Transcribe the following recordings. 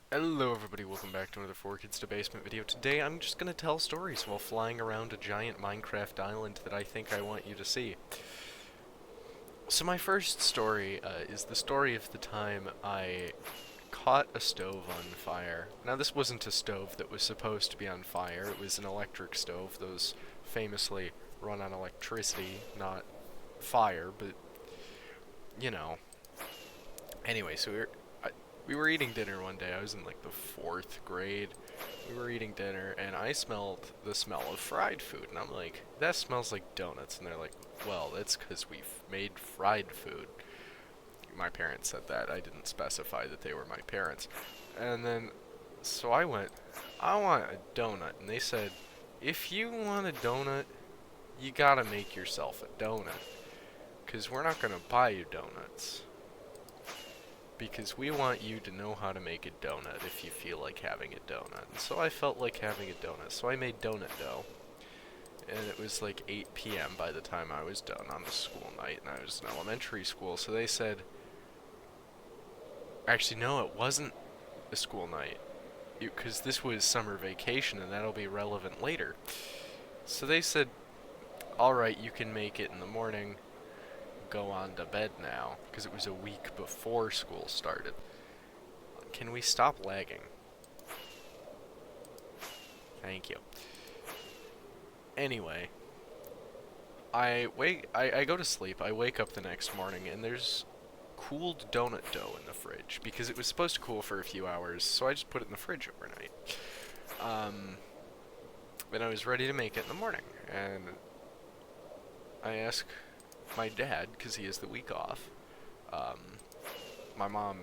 Hello everybody, welcome back to another 4Kids to Basement video. Today I'm just gonna tell stories while flying around a giant Minecraft island that I think I want you to see. So my first story is the story of the time I caught a stove on fire. Now this wasn't a stove that was supposed to be on fire, it was an electric stove. Those famously run on electricity, not fire, but you know. Anyway, we were eating dinner one day. I was in like the 4th grade. We were eating dinner, and I smelled the smell of fried food. And I'm like, that smells like donuts. And they're like, well, that's because we've made fried food. My parents said that. I didn't specify that they were my parents. And then, so I went, I want a donut. And they said, if you want a donut, you gotta make yourself a donut. Because we're not gonna buy you donuts. Because we want you to know how to make a donut if you feel like having a donut. And so I felt like having a donut, so I made donut dough. And it was like 8 p.m. by the time I was done on the school night, and I was in elementary school, so they said... Actually, no, it wasn't a school night. Because this was summer vacation, and that'll be relevant later. So they said, alright, you can make it in the morning. Go on to bed now, because it was a week before school started. Can we stop lagging? Thank you. Anyway, I go to sleep, I wake up the next morning, and there's cooled donut dough in the fridge, because it was supposed to cool for a few hours, so I just put it in the fridge overnight. Then I was ready to make it in the morning, and I asked my dad, because he has the week off. My mom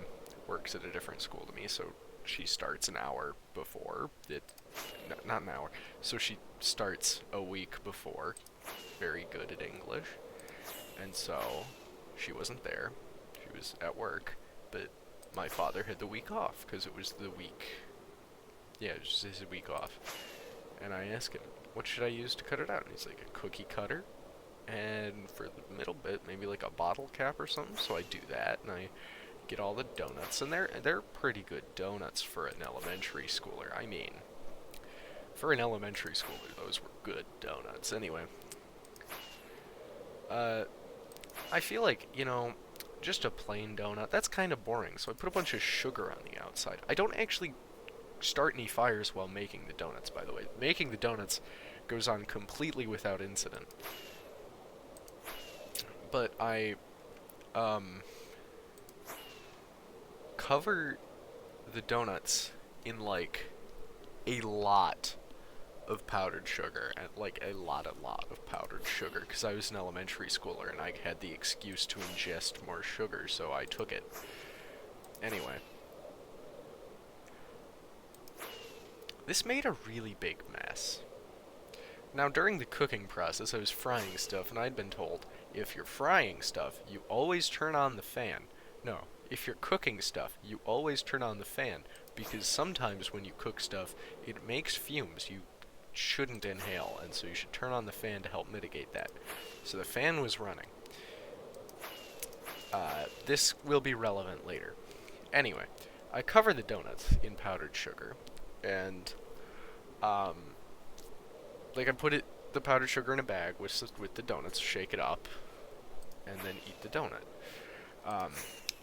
works at a different school to me, so she starts an hour before it. Not an hour. So she starts a week before. Very good at English. And so she wasn't there. She was at work. But my father had the week off, because it was the week. Yeah, it was just his week off. And I asked him, what should I use to cut it out? And he's like, a cookie cutter. And for the middle bit, maybe like a bottle cap or something. So I do that, and I get all the donuts, and they're pretty good donuts for an elementary schooler. I mean, for an elementary schooler, those were good donuts. Anyway, I feel like, just a plain donut, that's kind of boring. So I put a bunch of sugar on the outside. I don't actually start any fires while making the donuts, by the way. Making the donuts goes on completely without incident. But I cover the donuts in like a lot of powdered sugar, and like a lot of powdered sugar, because I was an elementary schooler and I had the excuse to ingest more sugar, so I took it. Anyway, this made a really big mess. Now, during the cooking process, I was frying stuff, and I'd been told, if you're frying stuff, you always turn on the fan. No, if you're cooking stuff, you always turn on the fan, because sometimes when you cook stuff, it makes fumes you shouldn't inhale, and so you should turn on the fan to help mitigate that. So the fan was running. This will be relevant later. Anyway, I cover the donuts in powdered sugar, and like I put the powdered sugar in a bag with the donuts, shake it up, and then eat the donut.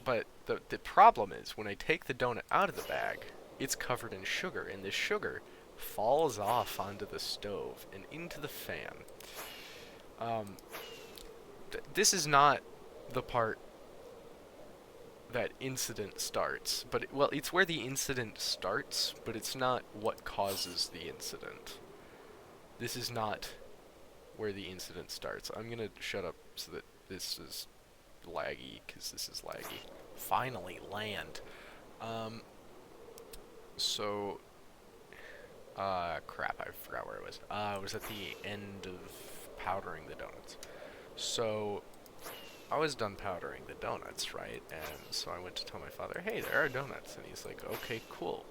But the problem is, when I take the donut out of the bag, it's covered in sugar, and this sugar falls off onto the stove and into the fan. This is not the part that incident starts, but well, it's where the incident starts, but it's not what causes the incident. This is not where the incident starts. I'm gonna shut up so that this is laggy, because this is laggy. Finally, land. Crap, I forgot where it was. I was at the end of powdering the donuts. So, I was done powdering the donuts, right? And so I went to tell my father, hey, there are donuts. And he's like, okay, cool.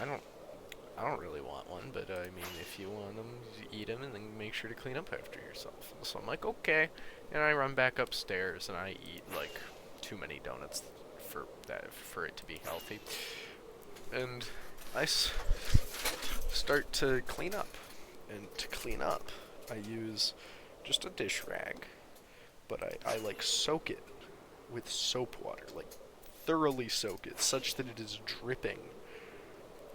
I don't really want one, but I mean, if you want them, eat them, and then make sure to clean up after yourself. So I'm like, okay. And I run back upstairs, and I eat, like, too many donuts for it to be healthy. And I start to clean up. And to clean up, I use just a dish rag, but I like soak it with soap water, like thoroughly soak it, such that it is dripping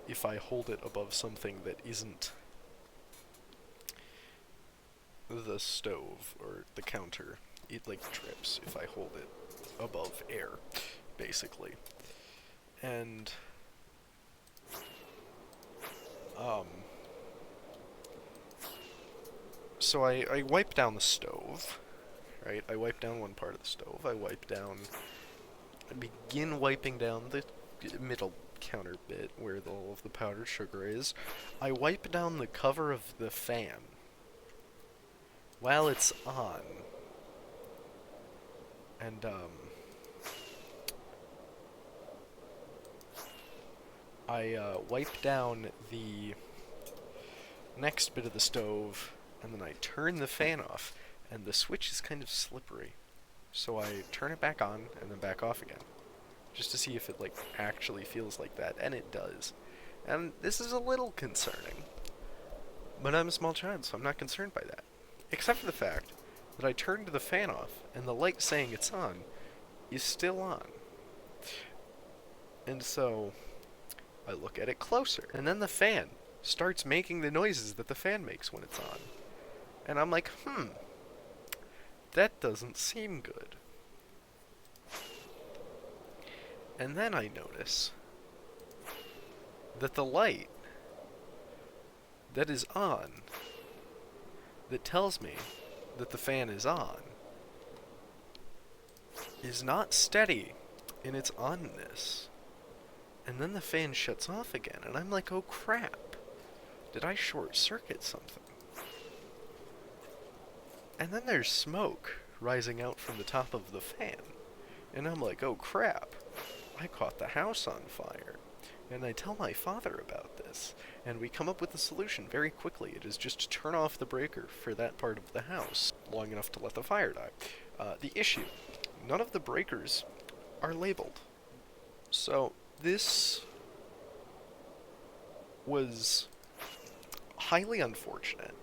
if I hold it above something that isn't the stove or the counter. It like drips if I hold it above air, basically. And so I wipe down the stove, right? I wipe down one part of the stove. I begin wiping down the middle counter bit where all of the powdered sugar is. I wipe down the cover of the fan while it's on. And, I wipe down the next bit of the stove, and then I turn the fan off, and the switch is kind of slippery. So I turn it back on, and then back off again, just to see if it, like, actually feels like that, and it does. And this is a little concerning, but I'm a small child, so I'm not concerned by that. Except for the fact that I turned the fan off, and the light saying it's on is still on. And so I look at it closer, and then the fan starts making the noises that the fan makes when it's on. And I'm like, that doesn't seem good. And then I notice that the light that is on, that tells me that the fan is on, is not steady in its onness. And then the fan shuts off again, and I'm like, oh crap, did I short circuit something? And then there's smoke rising out from the top of the fan, and I'm like, oh crap, I caught the house on fire. And I tell my father about this, and we come up with a solution very quickly. It is just to turn off the breaker for that part of the house long enough to let the fire die. The issue, none of the breakers are labeled. So this was highly unfortunate.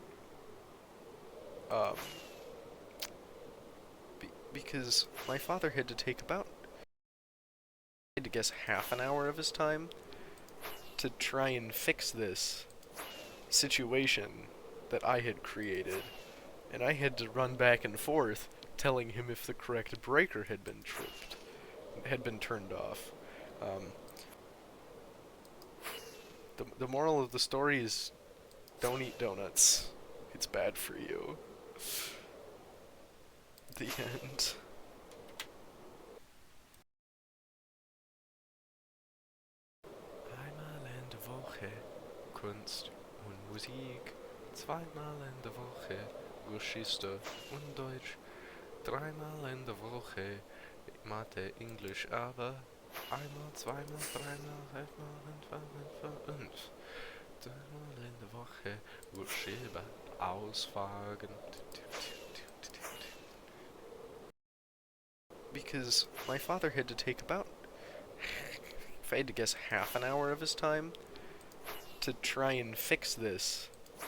Because my father had to take about, I had to guess, half an hour of his time to try and fix this situation that I had created, and I had to run back and forth telling him if the correct breaker had been turned off. The moral of the story is, don't eat donuts. It's bad for you. The end. Einmal in der Woche Kunst und Musik, zweimal in der Woche Geschichte und Deutsch, dreimal in der Woche Mathe, Englisch, aber einmal, zweimal, dreimal, fünfmal und dreimal in der Woche Geschichte ausfragen. Because my father had to take about, if I had to guess, half an hour of his time to try and fix this